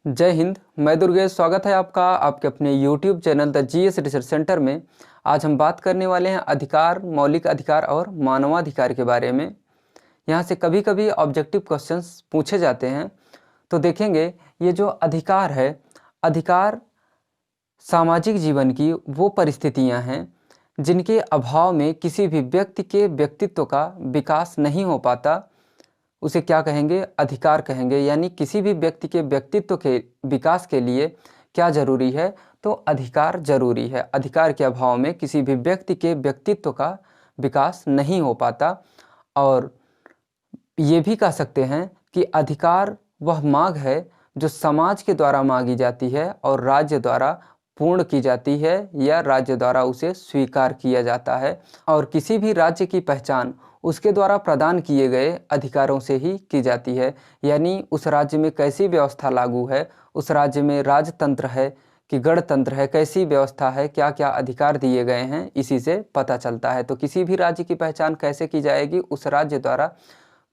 जय हिंद। मैं दुर्गेश, स्वागत है आपका आपके अपने YouTube channel the GS research centre में। आज हम बात करने वाले हैं अधिकार, मौलिक अधिकार और मानवाधिकार के बारे में। यहाँ से कभी कभी ऑब्जेक्टिव क्वेश्चंस पूछे जाते हैं। तो देखेंगे ये जो अधिकार है, अधिकार सामाजिक जीवन की वो परिस्थितियाँ हैं जिनके अभाव में किसी भी व्यक्ति के व्यक्तित्व का विकास नहीं हो पाता। उसे क्या कहेंगे? अधिकार कहेंगे। यानी किसी भी व्यक्ति के व्यक्तित्व के विकास के लिए क्या जरूरी है? तो अधिकार जरूरी है। अधिकार के अभाव में किसी भी व्यक्ति के व्यक्तित्व का विकास नहीं हो पाता। और ये भी कह सकते हैं कि अधिकार वह मांग है जो समाज के द्वारा मांगी जाती है और राज्य द्वारा पूर्ण की जाती है या राज्य द्वारा उसे स्वीकार किया जाता है। और किसी भी राज्य की पहचान उसके द्वारा प्रदान किए गए अधिकारों से ही की जाती है। यानी उस राज्य में कैसी व्यवस्था लागू है, उस राज्य में राजतंत्र है कि गणतंत्र है, कैसी व्यवस्था है, क्या क्या अधिकार दिए गए हैं, इसी से पता चलता है। तो किसी भी राज्य की पहचान कैसे की जाएगी? उस राज्य द्वारा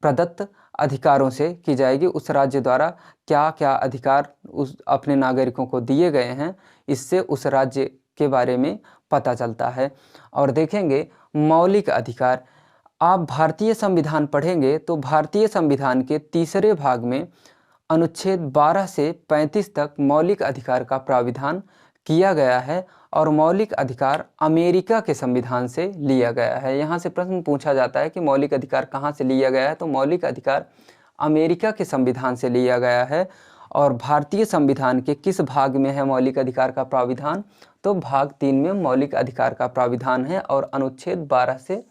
प्रदत्त अधिकारों से की जाएगी। उस राज्य द्वारा क्या क्या अधिकार उस अपने नागरिकों को दिए गए हैं, इससे उस राज्य के बारे में पता चलता है। और देखेंगे मौलिक अधिकार। आप भारतीय संविधान पढ़ेंगे तो भारतीय संविधान के तीसरे भाग में अनुच्छेद 12 से 35 तक मौलिक अधिकार का प्राविधान किया गया है। और मौलिक अधिकार अमेरिका के संविधान से लिया गया है। यहाँ से प्रश्न पूछा जाता है कि मौलिक अधिकार कहाँ से लिया गया है? तो मौलिक अधिकार अमेरिका के संविधान से लिया गया है। और भारतीय संविधान के किस भाग में है मौलिक अधिकार का प्राविधान? तो भाग 3 में मौलिक अधिकार का प्राविधान है और अनुच्छेद 12 से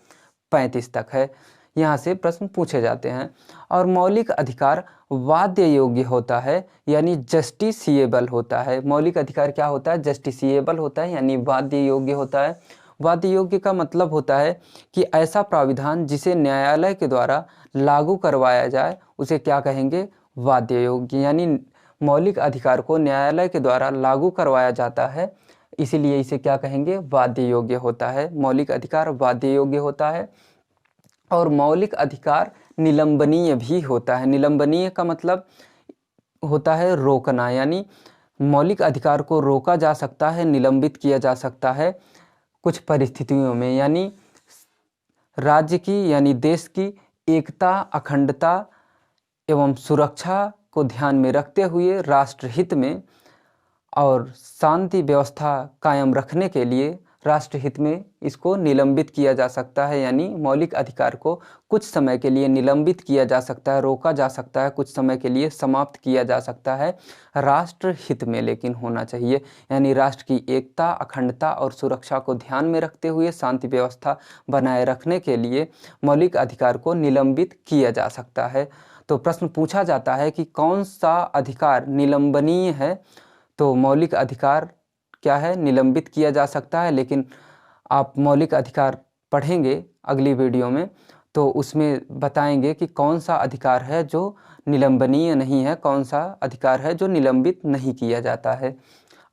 35 तक है। यहाँ से प्रश्न पूछे जाते हैं। और मौलिक अधिकार वाद्य योग्य होता है, यानी जस्टिसिएबल होता है। मौलिक अधिकार क्या होता है? जस्टिसिएबल होता है, यानी वाद्य योग्य होता है। वाद्य योग्य का मतलब होता है कि ऐसा प्राविधान जिसे न्यायालय के द्वारा लागू करवाया जाए उसे क्या कहेंगे? वाद्य योग्य। यानी मौलिक अधिकार को न्यायालय के द्वारा लागू करवाया जाता है, इसीलिए इसे क्या कहेंगे? वाद्य योग्य होता है। मौलिक अधिकार वाद्य योग्य होता है। और मौलिक अधिकार निलंबनीय भी होता है। निलंबनीय का मतलब होता है रोकना, यानी मौलिक अधिकार को रोका जा सकता है, निलंबित किया जा सकता है कुछ परिस्थितियों में। यानी राज्य की यानी देश की एकता, अखंडता एवं सुरक्षा को ध्यान में रखते हुए राष्ट्रहित में और शांति व्यवस्था कायम रखने के लिए राष्ट्रहित में इसको निलंबित किया जा सकता है। यानी मौलिक अधिकार को कुछ समय के लिए निलंबित किया जा सकता है, रोका जा सकता है, कुछ समय के लिए समाप्त किया जा सकता है, राष्ट्रहित में लेकिन होना चाहिए। यानी राष्ट्र की एकता, अखंडता और सुरक्षा को ध्यान में रखते हुए शांति व्यवस्था बनाए रखने के लिए मौलिक अधिकार को निलंबित किया जा सकता है। तो प्रश्न पूछा जाता है कि कौन सा अधिकार निलंबनीय है? तो मौलिक अधिकार क्या है? निलंबित किया जा सकता है। लेकिन आप मौलिक अधिकार पढ़ेंगे अगली वीडियो में तो उसमें बताएंगे कि कौन सा अधिकार है जो निलंबनीय नहीं है, कौन सा अधिकार है जो निलंबित नहीं किया जाता है।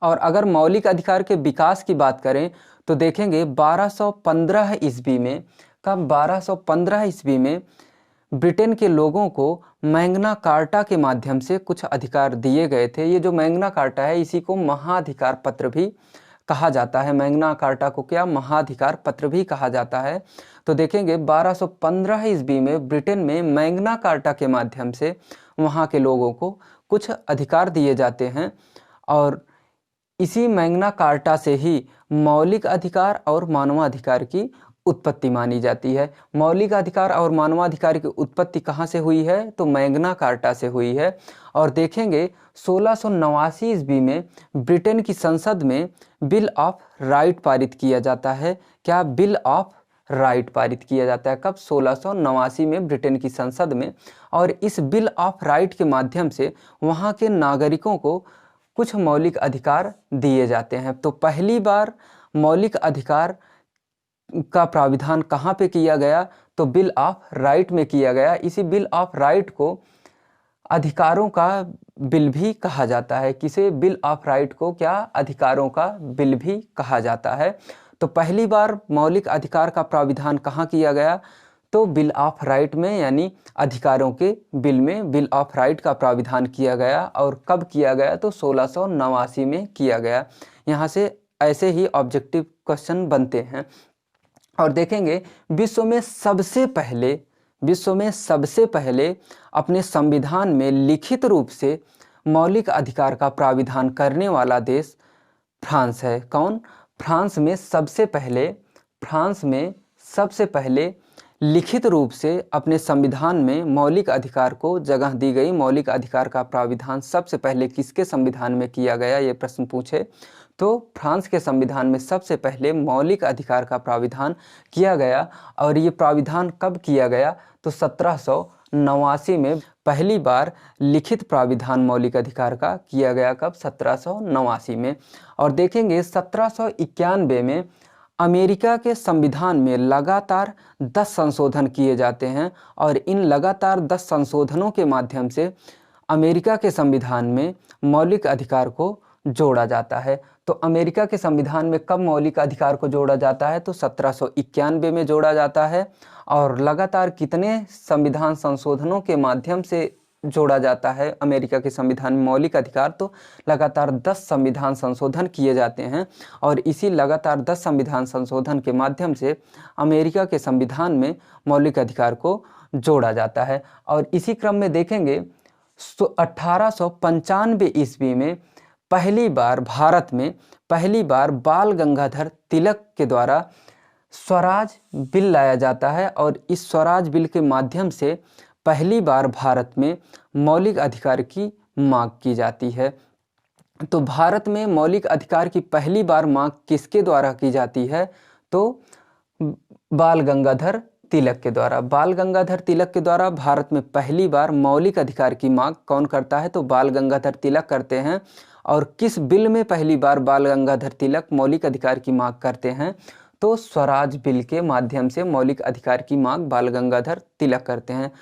और अगर मौलिक अधिकार के विकास की बात करें तो देखेंगे 1215 ईस्वी में, कब? 1215 ईस्वी में ब्रिटेन के लोगों को मैग्ना कार्टा के माध्यम से कुछ अधिकार दिए गए थे। ये जो मैग्ना कार्टा है इसी को महाधिकार पत्र भी कहा जाता है। मैग्ना कार्टा को क्या? महाधिकार पत्र भी कहा जाता है। तो देखेंगे 1215 ईस्वी में ब्रिटेन में मैग्ना कार्टा के माध्यम से वहाँ के लोगों को कुछ अधिकार दिए जाते हैं। और इसी मैग्ना कार्टा से ही मौलिक अधिकार और मानवाधिकार की उत्पत्ति मानी जाती है। मौलिक अधिकार और मानवाधिकार की उत्पत्ति कहाँ से हुई है? तो मैग्ना कार्टा से हुई है। और देखेंगे 1689 ईस्वी में ब्रिटेन की संसद में बिल ऑफ राइट पारित किया जाता है। क्या? बिल ऑफ राइट पारित किया जाता है। कब? 1689 में ब्रिटेन की संसद में। और इस बिल ऑफ राइट के माध्यम से वहाँ के नागरिकों को कुछ मौलिक अधिकार दिए जाते हैं। तो पहली बार मौलिक अधिकार का प्राविधान कहाँ पे किया गया? तो बिल ऑफ राइट में किया गया। इसी बिल ऑफ राइट को अधिकारों का बिल भी कहा जाता है। किसे? बिल ऑफ राइट को क्या? अधिकारों का बिल भी कहा जाता है। तो पहली बार मौलिक अधिकार का प्राविधान कहाँ किया गया? तो बिल ऑफ राइट में यानी अधिकारों के बिल में बिल ऑफ राइट का प्राविधान किया गया। और कब किया गया? तो 1689 में किया गया। यहाँ से ऐसे ही ऑब्जेक्टिव क्वेश्चन बनते हैं। और देखेंगे विश्व में सबसे पहले अपने संविधान में लिखित रूप से मौलिक अधिकार का प्राविधान करने वाला देश फ्रांस है। कौन? फ्रांस में सबसे पहले लिखित रूप से अपने संविधान में मौलिक अधिकार को जगह दी गई। मौलिक अधिकार का प्राविधान सबसे पहले किसके संविधान में किया गया, ये प्रश्न पूछे तो फ्रांस के संविधान में सबसे पहले मौलिक अधिकार का प्राविधान किया गया। और ये प्राविधान कब किया गया? तो 1789 में पहली बार लिखित प्राविधान मौलिक अधिकार का किया गया। कब? 1789 में। और देखेंगे 1791 में अमेरिका के संविधान में लगातार 10 संशोधन किए जाते हैं। और इन लगातार 10 संशोधनों के माध्यम से अमेरिका के संविधान में मौलिक अधिकार को जोड़ा जाता है। तो अमेरिका के संविधान में कब मौलिक अधिकार को जोड़ा जाता है? तो 1791 में जोड़ा जाता है। और लगातार कितने संविधान संशोधनों के माध्यम से जोड़ा जाता है अमेरिका के संविधान में मौलिक अधिकार? तो लगातार 10 संविधान संशोधन किए जाते हैं। और इसी लगातार 10 संविधान संशोधन के माध्यम से अमेरिका के संविधान में मौलिक अधिकार को जोड़ा जाता है। और इसी क्रम में देखेंगे 1895 ईस्वी में भारत में पहली बार बाल गंगाधर तिलक के द्वारा स्वराज बिल लाया जाता है। और इस स्वराज बिल के माध्यम से पहली बार भारत में मौलिक अधिकार की मांग की जाती है। तो भारत में मौलिक अधिकार की पहली बार मांग किसके द्वारा की जाती है? तो बाल गंगाधर तिलक के द्वारा। बाल गंगाधर तिलक के द्वारा भारत में पहली बार मौलिक अधिकार की मांग कौन करता है? तो बाल गंगाधर तिलक करते हैं। और किस बिल में पहली बार बाल गंगाधर तिलक मौलिक अधिकार की मांग करते हैं? तो स्वराज बिल के माध्यम से मौलिक अधिकार की मांग बाल गंगाधर तिलक करते हैं।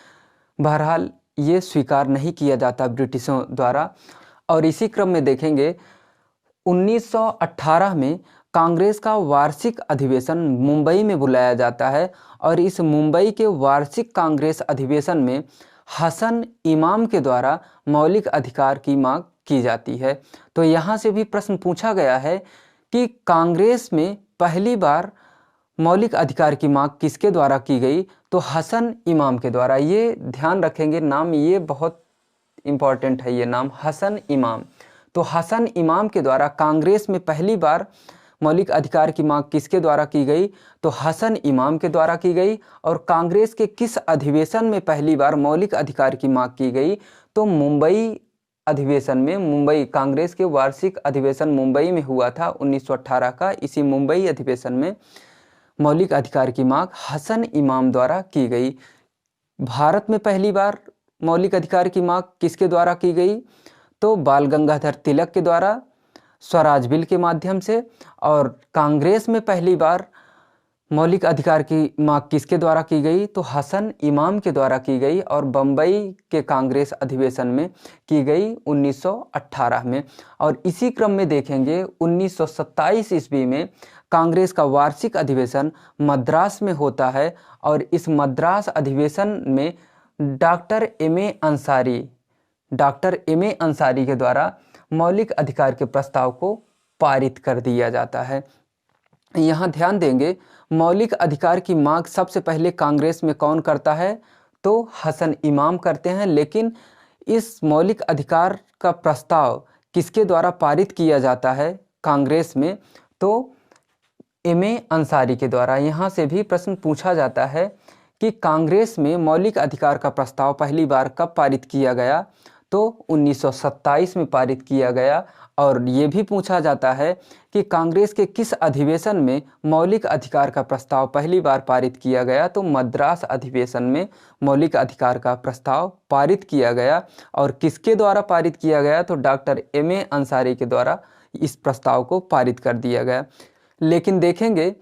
बहरहाल ये स्वीकार नहीं किया जाता ब्रिटिशों द्वारा। और इसी क्रम में देखेंगे 1918 में कांग्रेस का वार्षिक अधिवेशन मुंबई में बुलाया जाता है। और इस मुंबई के वार्षिक कांग्रेस अधिवेशन में हसन इमाम के द्वारा मौलिक अधिकार की मांग की जाती है। तो यहाँ से भी प्रश्न पूछा गया है कि कांग्रेस में पहली बार मौलिक अधिकार की मांग किसके द्वारा की गई? तो हसन इमाम के द्वारा। ये ध्यान रखेंगे, नाम ये बहुत इम्पॉर्टेंट है, ये नाम हसन इमाम। तो हसन इमाम के द्वारा कांग्रेस में पहली बार मौलिक अधिकार की मांग किसके द्वारा की गई? तो हसन इमाम के द्वारा की गई। और कांग्रेस के किस अधिवेशन में पहली बार मौलिक अधिकार की मांग की गई? तो मुंबई अधिवेशन में। मुंबई कांग्रेस के वार्षिक अधिवेशन मुंबई में हुआ था 1918 का। इसी मुंबई अधिवेशन में मौलिक अधिकार की मांग हसन इमाम द्वारा की गई। भारत में पहली बार मौलिक अधिकार की मांग किसके द्वारा की गई? तो बाल गंगाधर तिलक के द्वारा स्वराज बिल के माध्यम से। और कांग्रेस में पहली बार मौलिक अधिकार की मांग किसके द्वारा की गई? तो हसन इमाम के द्वारा की गई। और बम्बई के कांग्रेस अधिवेशन में की गई 1918 में। और इसी क्रम में देखेंगे 1927 ईस्वी में कांग्रेस का वार्षिक अधिवेशन मद्रास में होता है। और इस मद्रास अधिवेशन में डॉक्टर एम ए अंसारी के द्वारा मौलिक अधिकार के प्रस्ताव को पारित कर दिया जाता है। यहाँ ध्यान देंगे, मौलिक अधिकार की मांग सबसे पहले कांग्रेस में कौन करता है? तो हसन इमाम करते हैं। लेकिन इस मौलिक अधिकार का प्रस्ताव किसके द्वारा पारित किया जाता है कांग्रेस में? तो एम ए अंसारी के द्वारा। यहाँ से भी प्रश्न पूछा जाता है कि कांग्रेस में मौलिक अधिकार का प्रस्ताव पहली बार कब पारित किया गया? तो 1927 में पारित किया गया। और ये भी पूछा जाता है कि कांग्रेस के किस अधिवेशन में मौलिक अधिकार का प्रस्ताव पहली बार पारित किया गया? तो मद्रास अधिवेशन में मौलिक अधिकार का प्रस्ताव पारित किया गया। और किसके द्वारा पारित किया गया? तो डॉक्टर एम ए अंसारी के द्वारा इस प्रस्ताव को पारित कर दिया गया। लेकिन देखेंगे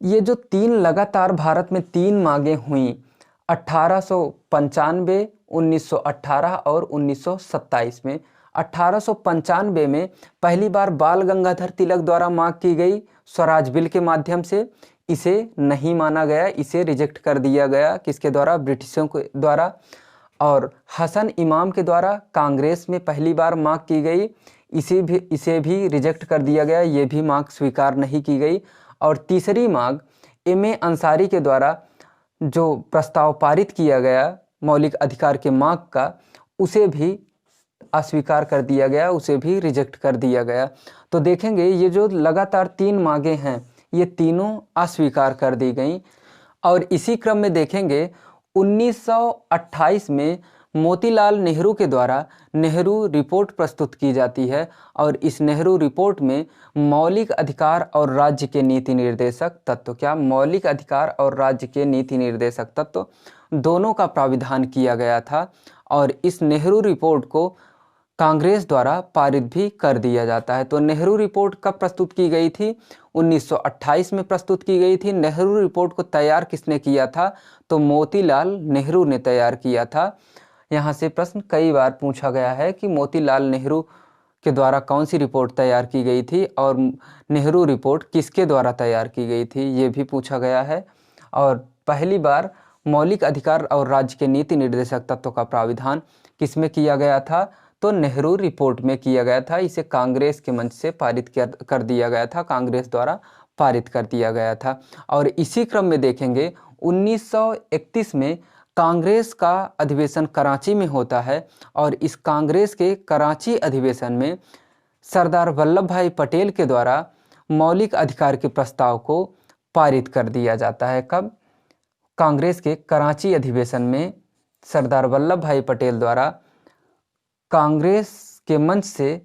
ये जो लगातार भारत में 3 मांगें हुई 1895, 1918 और 1927 में। 1895 में पहली बार बाल गंगाधर तिलक द्वारा मांग की गई स्वराज बिल के माध्यम से इसे नहीं माना गया, इसे रिजेक्ट कर दिया गया। किसके द्वारा? ब्रिटिशों के द्वारा। और हसन इमाम के द्वारा कांग्रेस में पहली बार मांग की गई, इसे भी रिजेक्ट कर दिया गया, ये भी मांग स्वीकार नहीं की गई। और तीसरी मांग एम.ए. अंसारी के द्वारा जो प्रस्ताव पारित किया गया मौलिक अधिकार के मांग का, उसे भी अस्वीकार कर दिया गया, उसे भी रिजेक्ट कर दिया गया। तो देखेंगे ये जो लगातार 3 मांगे हैं, ये तीनों अस्वीकार कर दी गई। और इसी क्रम में देखेंगे 1928 में मोतीलाल नेहरू के द्वारा नेहरू रिपोर्ट प्रस्तुत की जाती है। और इस नेहरू रिपोर्ट में मौलिक अधिकार और राज्य के नीति निर्देशक तत्व, क्या मौलिक अधिकार और राज्य के नीति निर्देशक तत्व दोनों का प्राविधान किया गया था। और इस नेहरू रिपोर्ट को कांग्रेस द्वारा पारित भी कर दिया जाता है। तो नेहरू रिपोर्ट कब प्रस्तुत की गई थी? 1928 में प्रस्तुत की गई थी। नेहरू रिपोर्ट को तैयार किसने किया था? तो मोतीलाल नेहरू ने तैयार किया था। यहाँ से प्रश्न कई बार पूछा गया है कि मोतीलाल नेहरू के द्वारा कौन सी रिपोर्ट तैयार की गई थी और नेहरू रिपोर्ट किसके द्वारा तैयार की गई थी, ये भी पूछा गया है। और पहली बार मौलिक अधिकार और राज्य के नीति निर्देशक तत्व का प्राविधान किसमें किया गया था? तो नेहरू रिपोर्ट में किया गया था। इसे कांग्रेस के मंच से पारित कर दिया गया था, कांग्रेस द्वारा पारित कर दिया गया था। और इसी क्रम में देखेंगे 1931 में कांग्रेस का अधिवेशन कराची में होता है। और इस कांग्रेस के कराची अधिवेशन में सरदार वल्लभ भाई पटेल के द्वारा मौलिक अधिकार के प्रस्ताव को पारित कर दिया जाता है। कब? कांग्रेस के कराची अधिवेशन में सरदार वल्लभ भाई पटेल द्वारा कांग्रेस के मंच से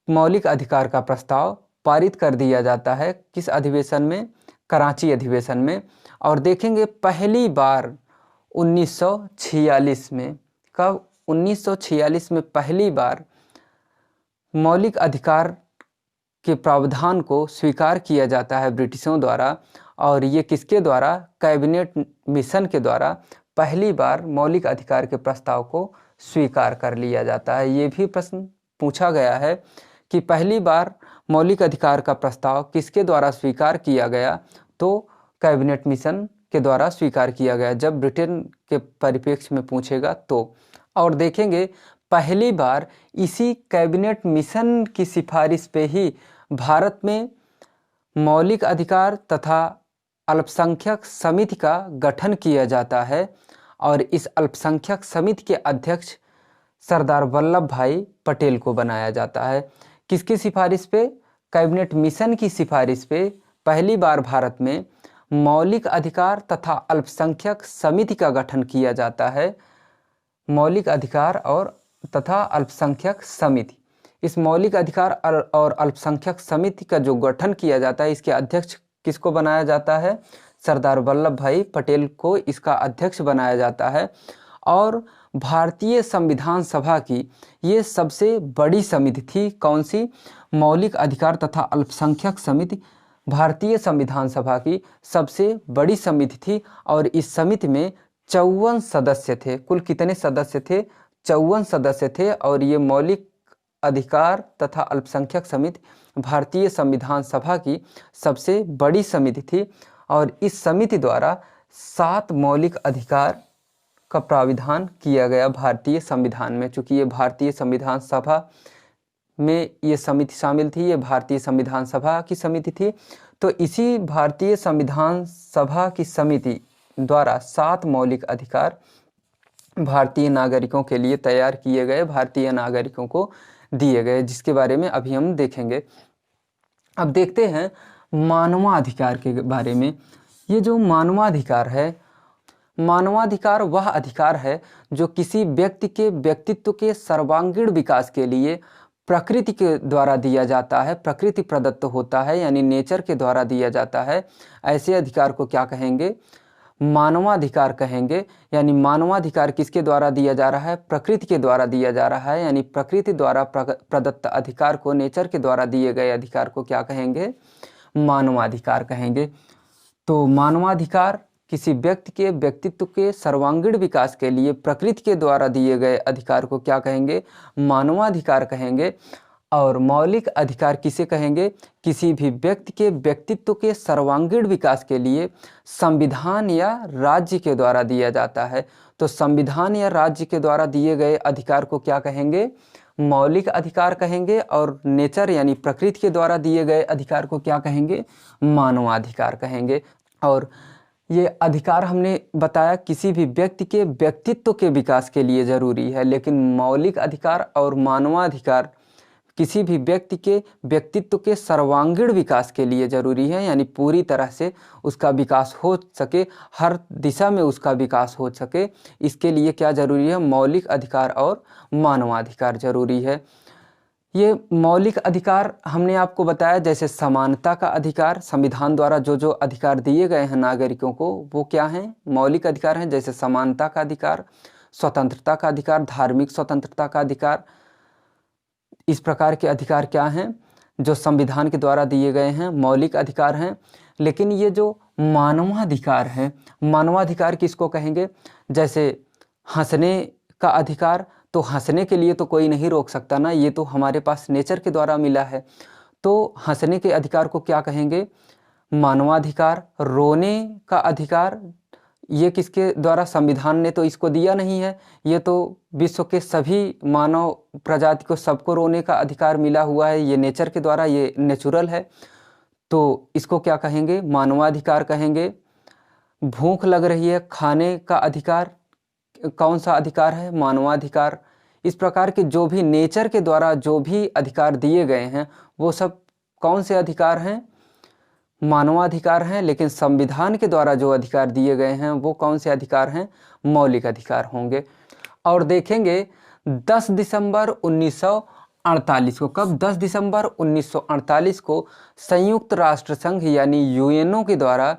मौलिक अधिकार का प्रस्ताव पारित कर दिया जाता है। किस अधिवेशन में? कराची अधिवेशन में। और देखेंगे पहली बार 1946 में। कब? 1946 में पहली बार मौलिक अधिकार के प्रावधान को स्वीकार किया जाता है ब्रिटिशों द्वारा। और ये किसके द्वारा? कैबिनेट मिशन के द्वारा पहली बार मौलिक अधिकार के प्रस्ताव को स्वीकार कर लिया जाता है। ये भी प्रश्न पूछा गया है कि पहली बार मौलिक अधिकार का प्रस्ताव किसके द्वारा स्वीकार किया गया? तो कैबिनेट मिशन के द्वारा स्वीकार किया गया, जब ब्रिटेन के परिप्रेक्ष्य में पूछेगा तो। और देखेंगे पहली बार इसी कैबिनेट मिशन की सिफारिश पे ही भारत में मौलिक अधिकार तथा अल्पसंख्यक समिति का गठन किया जाता है। और इस अल्पसंख्यक समिति के अध्यक्ष सरदार वल्लभ भाई पटेल को बनाया जाता है। किसकी सिफारिश पे? कैबिनेट मिशन की सिफारिश पे पहली बार भारत में मौलिक अधिकार तथा अल्पसंख्यक समिति का गठन किया जाता है। मौलिक अधिकार और तथा अल्पसंख्यक समिति, इस मौलिक अधिकार और अल्पसंख्यक समिति का जो गठन किया जाता है, इसके अध्यक्ष किसको बनाया जाता है? सरदार वल्लभ भाई पटेल को इसका अध्यक्ष बनाया जाता है। और भारतीय संविधान सभा की ये सबसे बड़ी समिति थी। कौन सी? मौलिक अधिकार तथा अल्पसंख्यक समिति भारतीय संविधान सभा की सबसे बड़ी समिति थी। और इस समिति में 54 सदस्य थे। कुल कितने सदस्य थे? 54 सदस्य थे। और ये मौलिक अधिकार तथा अल्पसंख्यक समिति भारतीय संविधान सभा की सबसे बड़ी समिति थी। और इस समिति द्वारा 7 मौलिक अधिकार का प्राविधान किया गया भारतीय संविधान में। चूँकि ये भारतीय संविधान सभा में ये समिति शामिल थी, ये भारतीय संविधान सभा की समिति थी। तो इसी भारतीय संविधान सभा की समिति द्वारा 7 मौलिक अधिकार भारतीय नागरिकों के लिए तैयार किए गए, भारतीय नागरिकों को दिए गए, जिसके बारे में अभी हम देखेंगे। अब देखते हैं मानवाधिकार के बारे में। ये जो मानवाधिकार है, मानवाधिकार वह अधिकार है जो किसी व्यक्ति के व्यक्तित्व के सर्वांगीण विकास के लिए प्रकृति के द्वारा दिया जाता है, प्रकृति प्रदत्त होता है, यानी नेचर के द्वारा दिया जाता है। ऐसे अधिकार को क्या कहेंगे? मानवाधिकार कहेंगे। यानी मानवाधिकार किसके द्वारा दिया जा रहा है? प्रकृति के द्वारा दिया जा रहा है। यानी प्रकृति द्वारा प्रदत्त अधिकार को, नेचर के द्वारा दिए गए अधिकार को क्या कहेंगे? मानवाधिकार कहेंगे। तो मानवाधिकार किसी व्यक्ति के व्यक्तित्व के सर्वांगीण विकास के लिए प्रकृति के द्वारा दिए गए अधिकार को क्या कहेंगे? मानवाधिकार कहेंगे। और मौलिक अधिकार किसे कहेंगे? किसी भी व्यक्ति के व्यक्तित्व के सर्वांगीण विकास के लिए संविधान या राज्य के द्वारा दिया जाता है। तो संविधान या राज्य के द्वारा दिए गए अधिकार को क्या कहेंगे? मौलिक अधिकार कहेंगे। और नेचर यानी प्रकृति के द्वारा दिए गए अधिकार को क्या कहेंगे? मानवाधिकार कहेंगे। और ये अधिकार हमने बताया किसी भी व्यक्ति के व्यक्तित्व के विकास के लिए जरूरी है, लेकिन मौलिक अधिकार और मानवाधिकार किसी भी व्यक्ति के व्यक्तित्व के सर्वांगीण विकास के लिए जरूरी है, यानी पूरी तरह से उसका विकास हो सके, हर दिशा में उसका विकास हो सके। इसके लिए क्या जरूरी है? मौलिक अधिकार और मानवाधिकार जरूरी है। ये मौलिक अधिकार हमने आपको बताया, जैसे समानता का अधिकार, संविधान द्वारा जो जो अधिकार दिए गए हैं नागरिकों को वो क्या हैं? मौलिक अधिकार हैं। जैसे समानता का अधिकार, स्वतंत्रता का अधिकार, धार्मिक स्वतंत्रता का अधिकार, इस प्रकार के अधिकार क्या हैं? जो संविधान के द्वारा दिए गए हैं, मौलिक अधिकार हैं। लेकिन ये जो मानवाधिकार हैं, मानवाधिकार किसको कहेंगे? जैसे हंसने का अधिकार, तो हंसने के लिए तो कोई नहीं रोक सकता ना, ये तो हमारे पास नेचर के द्वारा मिला है। तो हंसने के अधिकार को क्या कहेंगे? मानवाधिकार। रोने का अधिकार, ये किसके द्वारा? संविधान ने तो इसको दिया नहीं है, ये तो विश्व के सभी मानव प्रजाति को, सबको रोने का अधिकार मिला हुआ है, ये नेचर के द्वारा, ये नेचुरल है। तो इसको क्या कहेंगे? मानवाधिकार कहेंगे। भूख लग रही है, खाने का अधिकार कौन सा अधिकार है? मानवाधिकार। इस प्रकार के जो भी नेचर के द्वारा जो भी अधिकार दिए गए हैं वो सब कौन से अधिकार हैं? मानवाधिकार हैं। लेकिन संविधान के द्वारा जो अधिकार दिए गए हैं वो कौन से अधिकार हैं? मौलिक अधिकार होंगे। और देखेंगे 10 दिसंबर 1948 को, कब? 10 दिसंबर 1948 को संयुक्त राष्ट्र संघ यानी यूएनओ के द्वारा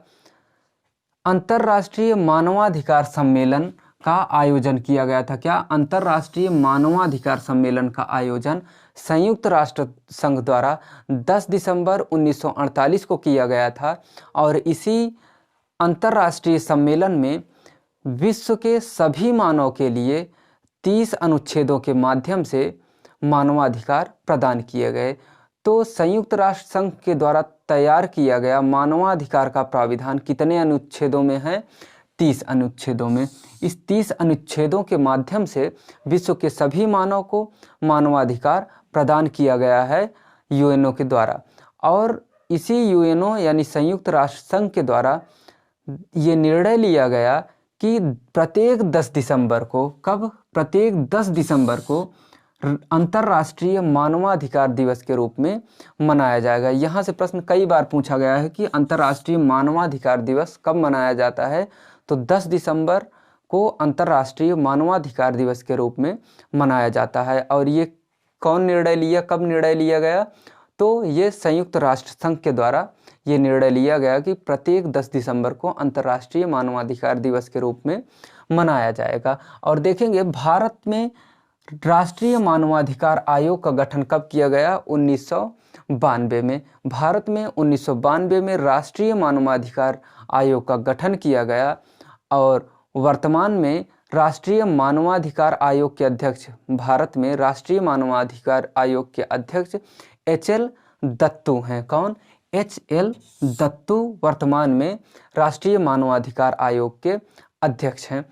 अंतर्राष्ट्रीय मानवाधिकार सम्मेलन का आयोजन किया गया था। क्या? अंतर्राष्ट्रीय मानवाधिकार सम्मेलन का आयोजन संयुक्त राष्ट्र संघ द्वारा 10 दिसंबर 1948 को किया गया था। और इसी अंतर्राष्ट्रीय सम्मेलन में विश्व के सभी मानव के लिए 30 अनुच्छेदों के माध्यम से मानवाधिकार प्रदान किए गए। तो संयुक्त राष्ट्र संघ के द्वारा तैयार किया गया मानवाधिकार का प्राविधान कितने अनुच्छेदों में है? 30 अनुच्छेदों में। इस 30 अनुच्छेदों के माध्यम से विश्व के सभी मानव को मानवाधिकार प्रदान किया गया है यूएनओ के द्वारा। और इसी यूएनओ यानी संयुक्त राष्ट्र संघ के द्वारा ये निर्णय लिया गया कि प्रत्येक 10 दिसंबर को, कब? प्रत्येक 10 दिसंबर को अंतर्राष्ट्रीय मानवाधिकार दिवस के रूप में मनाया जाएगा। यहाँ से प्रश्न कई बार पूछा गया है कि अंतर्राष्ट्रीय मानवाधिकार दिवस कब मनाया जाता है? तो 10 दिसंबर को अंतर्राष्ट्रीय मानवाधिकार दिवस के रूप में मनाया जाता है। और ये कौन निर्णय लिया, कब निर्णय लिया गया? तो ये संयुक्त राष्ट्र संघ के द्वारा ये निर्णय लिया गया कि प्रत्येक 10 दिसंबर को अंतर्राष्ट्रीय मानवाधिकार दिवस के रूप में मनाया जाएगा। और देखेंगे भारत में राष्ट्रीय मानवाधिकार आयोग का गठन कब किया गया? 1992 में। भारत में 1992 में राष्ट्रीय मानवाधिकार आयोग का गठन किया गया। और वर्तमान में राष्ट्रीय मानवाधिकार आयोग के अध्यक्ष, भारत में राष्ट्रीय मानवाधिकार आयोग के अध्यक्ष HL दत्तू हैं। कौन? HL दत्तू वर्तमान में राष्ट्रीय मानवाधिकार आयोग के अध्यक्ष हैं।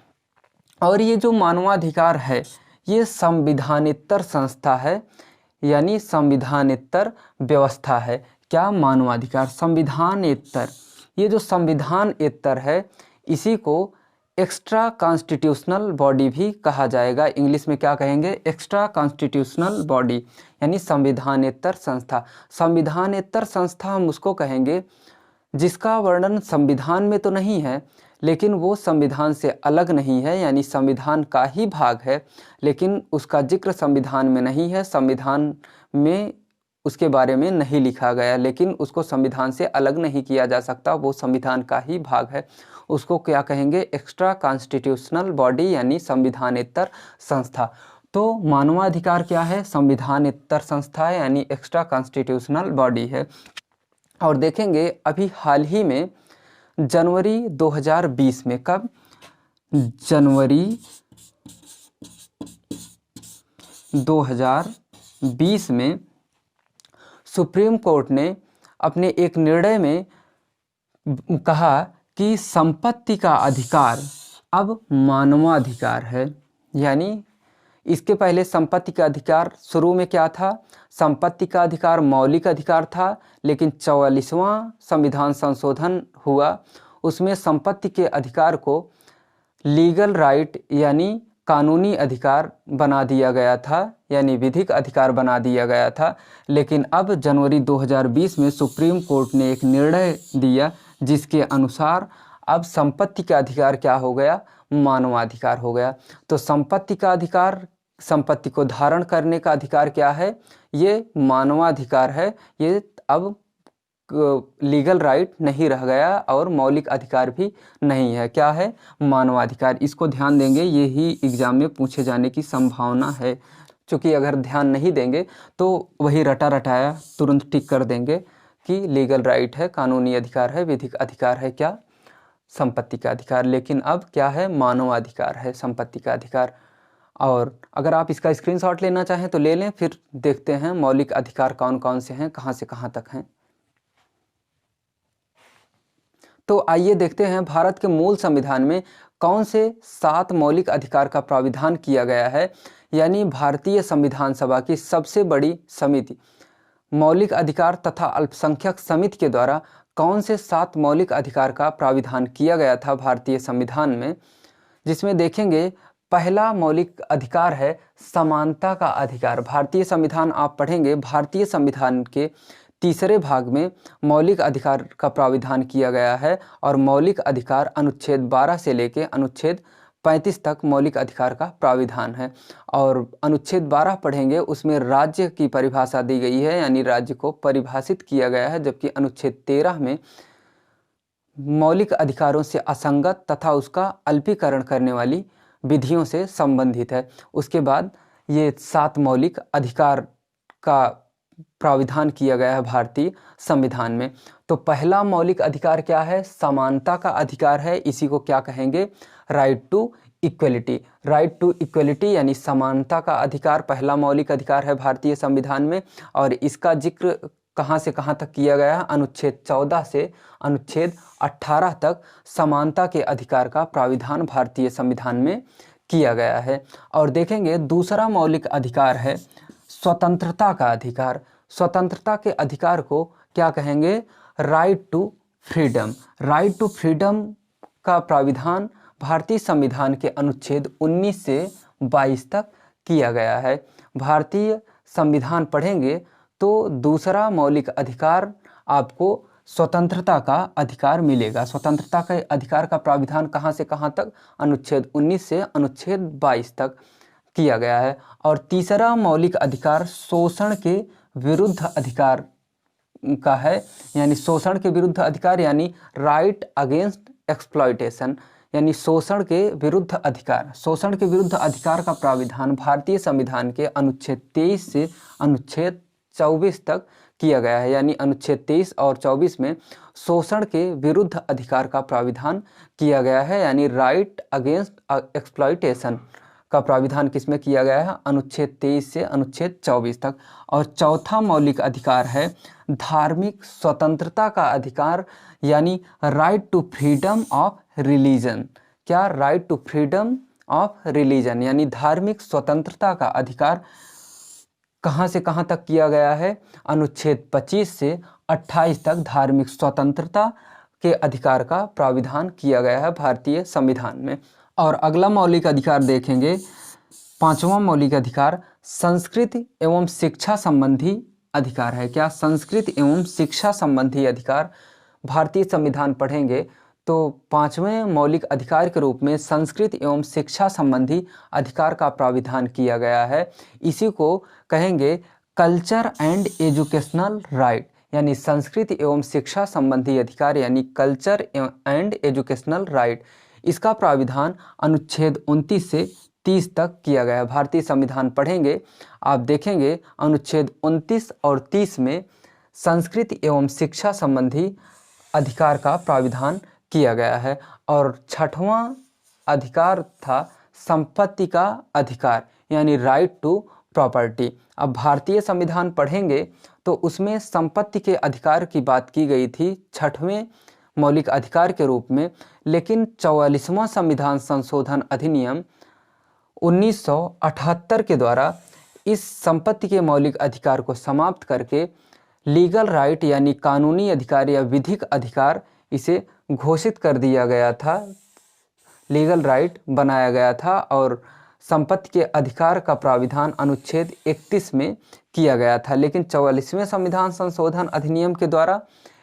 और ये जो मानवाधिकार है ये संविधानेतर संस्था है, यानी संविधानेतर व्यवस्था है। क्या? मानवाधिकार संविधानेतर। ये जो संविधानेतर है इसी को एक्स्ट्रा कॉन्स्टिट्यूशनल बॉडी भी कहा जाएगा। इंग्लिश में क्या कहेंगे? एक्स्ट्रा कॉन्स्टिट्यूशनल बॉडी, यानी संविधानेतर संस्था। संविधानेतर संस्था हम उसको कहेंगे जिसका वर्णन संविधान में तो नहीं है, लेकिन वो संविधान से अलग नहीं है, यानी संविधान का ही भाग है, लेकिन उसका जिक्र संविधान में नहीं है, संविधान में उसके बारे में नहीं लिखा गया, लेकिन उसको संविधान से अलग नहीं किया जा सकता, वो संविधान का ही भाग है। उसको क्या कहेंगे? एक्स्ट्रा कॉन्स्टिट्यूशनल बॉडी, यानी संविधानेतर संस्था। तो मानवाधिकार क्या है? संविधानेतर संस्था है, यानी एक्स्ट्रा कॉन्स्टिट्यूशनल बॉडी है। और देखेंगे अभी हाल ही में जनवरी 2020 में। कब? जनवरी 2020 में सुप्रीम कोर्ट ने अपने एक निर्णय में कहा कि संपत्ति का अधिकार अब मानवाधिकार है। यानी इसके पहले संपत्ति का अधिकार शुरू में क्या था? संपत्ति का अधिकार मौलिक अधिकार था, लेकिन 44वां संविधान संशोधन हुआ, उसमें संपत्ति के अधिकार को लीगल राइट यानी कानूनी अधिकार बना दिया गया था, यानी विधिक अधिकार बना दिया गया था। लेकिन अब जनवरी 2020 में सुप्रीम कोर्ट ने एक निर्णय दिया जिसके अनुसार अब संपत्ति का अधिकार क्या हो गया? मानवाधिकार हो गया। तो संपत्ति का अधिकार, संपत्ति को धारण करने का अधिकार क्या है? ये मानवाधिकार है। ये अब लीगल राइट नहीं रह गया और मौलिक अधिकार भी नहीं है। क्या है? मानवाधिकार। इसको ध्यान देंगे, ये ही एग्जाम में पूछे जाने की संभावना है। क्योंकि अगर ध्यान नहीं देंगे तो वही रटा रटाया तुरंत टिक कर देंगे कि लीगल राइट है, कानूनी अधिकार है, विधिक अधिकार है, क्या? संपत्ति का अधिकार। लेकिन अब क्या है? मानवाधिकार है संपत्ति का अधिकार। और अगर आप इसका स्क्रीनशॉट लेना चाहें तो ले लें, फिर देखते हैं मौलिक अधिकार कौन कौन से हैं, कहाँ से कहाँ तक हैं। तो आइए देखते हैं भारत के मूल संविधान में कौन से 7 मौलिक अधिकार का प्राविधान किया गया है। यानी भारतीय संविधान सभा की सबसे बड़ी समिति मौलिक अधिकार तथा अल्पसंख्यक समिति के द्वारा कौन से 7 मौलिक अधिकार का प्राविधान किया गया था भारतीय संविधान में, जिसमें देखेंगे पहला मौलिक अधिकार है समानता का अधिकार। भारतीय संविधान आप पढ़ेंगे, भारतीय संविधान के तीसरे भाग में मौलिक अधिकार का प्राविधान किया गया है और मौलिक अधिकार अनुच्छेद 12 से लेकर अनुच्छेद 35 तक मौलिक अधिकार का प्राविधान है। और अनुच्छेद 12 पढ़ेंगे, उसमें राज्य की परिभाषा दी गई है, यानी राज्य को परिभाषित किया गया है। जबकि अनुच्छेद 13 में मौलिक अधिकारों से असंगत तथा उसका अल्पीकरण करने वाली विधियों से संबंधित है। उसके बाद ये 7 मौलिक अधिकार का प्राविधान किया गया है भारतीय संविधान में। तो पहला मौलिक अधिकार क्या है? समानता का अधिकार है। इसी को क्या कहेंगे? Right to equality. Right to equality यानी समानता का अधिकार पहला मौलिक अधिकार है भारतीय संविधान में। और इसका जिक्र कहाँ से कहाँ तक किया गया है? अनुच्छेद 14 से अनुच्छेद 18 तक समानता के अधिकार का प्राविधान भारतीय संविधान में किया गया है। और देखेंगे दूसरा मौलिक अधिकार है स्वतंत्रता का अधिकार। स्वतंत्रता के अधिकार को क्या कहेंगे? Right to freedom. Right to freedom का प्राविधान भारतीय संविधान के अनुच्छेद 19 से 22 तक किया गया है। भारतीय संविधान पढ़ेंगे तो दूसरा मौलिक अधिकार आपको स्वतंत्रता का अधिकार मिलेगा। स्वतंत्रता के अधिकार का प्राविधान कहाँ से कहाँ तक? अनुच्छेद 19 से अनुच्छेद 22 तक किया गया है। और तीसरा मौलिक अधिकार शोषण के विरुद्ध अधिकार का है, यानी शोषण के विरुद्ध अधिकार यानी राइट अगेंस्ट एक्सप्लॉयटेशन, यानी शोषण के विरुद्ध अधिकार। शोषण के विरुद्ध अधिकार का प्राविधान भारतीय संविधान के अनुच्छेद 23 से अनुच्छेद 24 तक किया गया है। यानी अनुच्छेद 23 और 24 में शोषण के विरुद्ध अधिकार का प्राविधान किया गया है, यानी राइट अगेंस्ट एक्सप्लॉयटेशन का प्राविधान किसमें किया गया है? अनुच्छेद 23 से अनुच्छेद 24 तक। और चौथा मौलिक अधिकार है धार्मिक स्वतंत्रता का अधिकार, यानी right to freedom of religion. क्या? Right to freedom of religion, यानी धार्मिक स्वतंत्रता का अधिकार कहाँ से कहाँ तक किया गया है? अनुच्छेद 25 से 28 तक धार्मिक स्वतंत्रता के अधिकार का प्राविधान किया गया है भारतीय संविधान में। और अगला मौलिक अधिकार देखेंगे, 5वां मौलिक अधिकार संस्कृति एवं शिक्षा संबंधी अधिकार है। क्या? संस्कृति एवं शिक्षा संबंधी अधिकार। भारतीय संविधान पढ़ेंगे तो 5वें मौलिक अधिकार के रूप में संस्कृति एवं शिक्षा संबंधी अधिकार का प्राविधान किया गया है। इसी को कहेंगे कल्चर एंड एजुकेशनल राइट, यानी संस्कृति एवं शिक्षा संबंधी अधिकार, यानी कल्चर एंड एजुकेशनल राइट। इसका प्राविधान अनुच्छेद 29 से 30 तक किया गया है। भारतीय संविधान पढ़ेंगे, आप देखेंगे अनुच्छेद 29 और 30 में संस्कृति एवं शिक्षा संबंधी अधिकार का प्राविधान किया गया है। और छठवां अधिकार था संपत्ति का अधिकार, यानी राइट टू प्रॉपर्टी। अब भारतीय संविधान पढ़ेंगे तो उसमें संपत्ति के अधिकार की बात की गई थी छठवें मौलिक अधिकार के रूप में, लेकिन 44वां संविधान संशोधन अधिनियम 1978 के द्वारा इस संपत्ति के मौलिक अधिकार को समाप्त करके लीगल राइट यानी कानूनी अधिकार या विधिक अधिकार इसे घोषित कर दिया गया था, लीगल राइट बनाया गया था। और संपत्ति के अधिकार का प्राविधान अनुच्छेद 31 में किया गया था, लेकिन 44वें संविधान संशोधन अधिनियम के द्वारा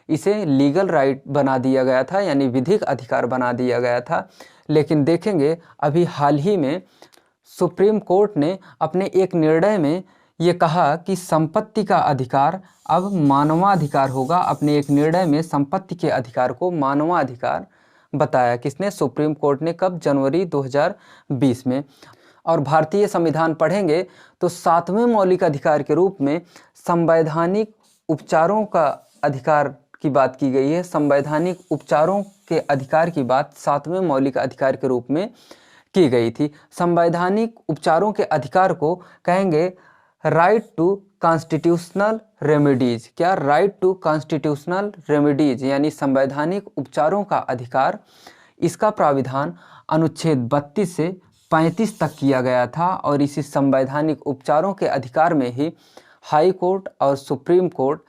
इसे लीगल राइट बना दिया गया था, यानी विधिक अधिकार बना दिया गया था। लेकिन देखेंगे अभी हाल ही में सुप्रीम कोर्ट ने अपने एक निर्णय में ये कहा कि संपत्ति का अधिकार अब मानवाधिकार होगा। अपने एक निर्णय में संपत्ति के अधिकार को मानवाधिकार बताया। किसने? सुप्रीम कोर्ट ने। कब? जनवरी 2020 में। और भारतीय संविधान पढ़ेंगे तो 7वें मौलिक अधिकार के रूप में संवैधानिक उपचारों का अधिकार की बात की गई है। संवैधानिक उपचारों के अधिकार की बात 7वें मौलिक अधिकार के रूप में की गई थी। संवैधानिक उपचारों के अधिकार को कहेंगे राइट टू कॉन्स्टिट्यूशनल रेमेडीज। क्या? राइट टू कॉन्स्टिट्यूशनल रेमेडीज, यानी संवैधानिक उपचारों का अधिकार। इसका प्राविधान अनुच्छेद 32 से 35 तक किया गया था। और इसी संवैधानिक उपचारों के अधिकार में ही हाई कोर्ट और सुप्रीम कोर्ट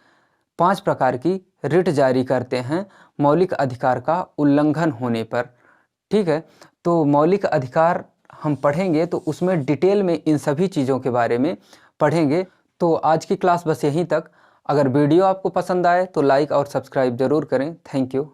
5 प्रकार की रिट जारी करते हैं मौलिक अधिकार का उल्लंघन होने पर। ठीक है, तो मौलिक अधिकार हम पढ़ेंगे तो उसमें डिटेल में इन सभी चीज़ों के बारे में पढ़ेंगे। तो आज की क्लास बस यहीं तक। अगर वीडियो आपको पसंद आए तो लाइक और सब्सक्राइब जरूर करें। Thank you.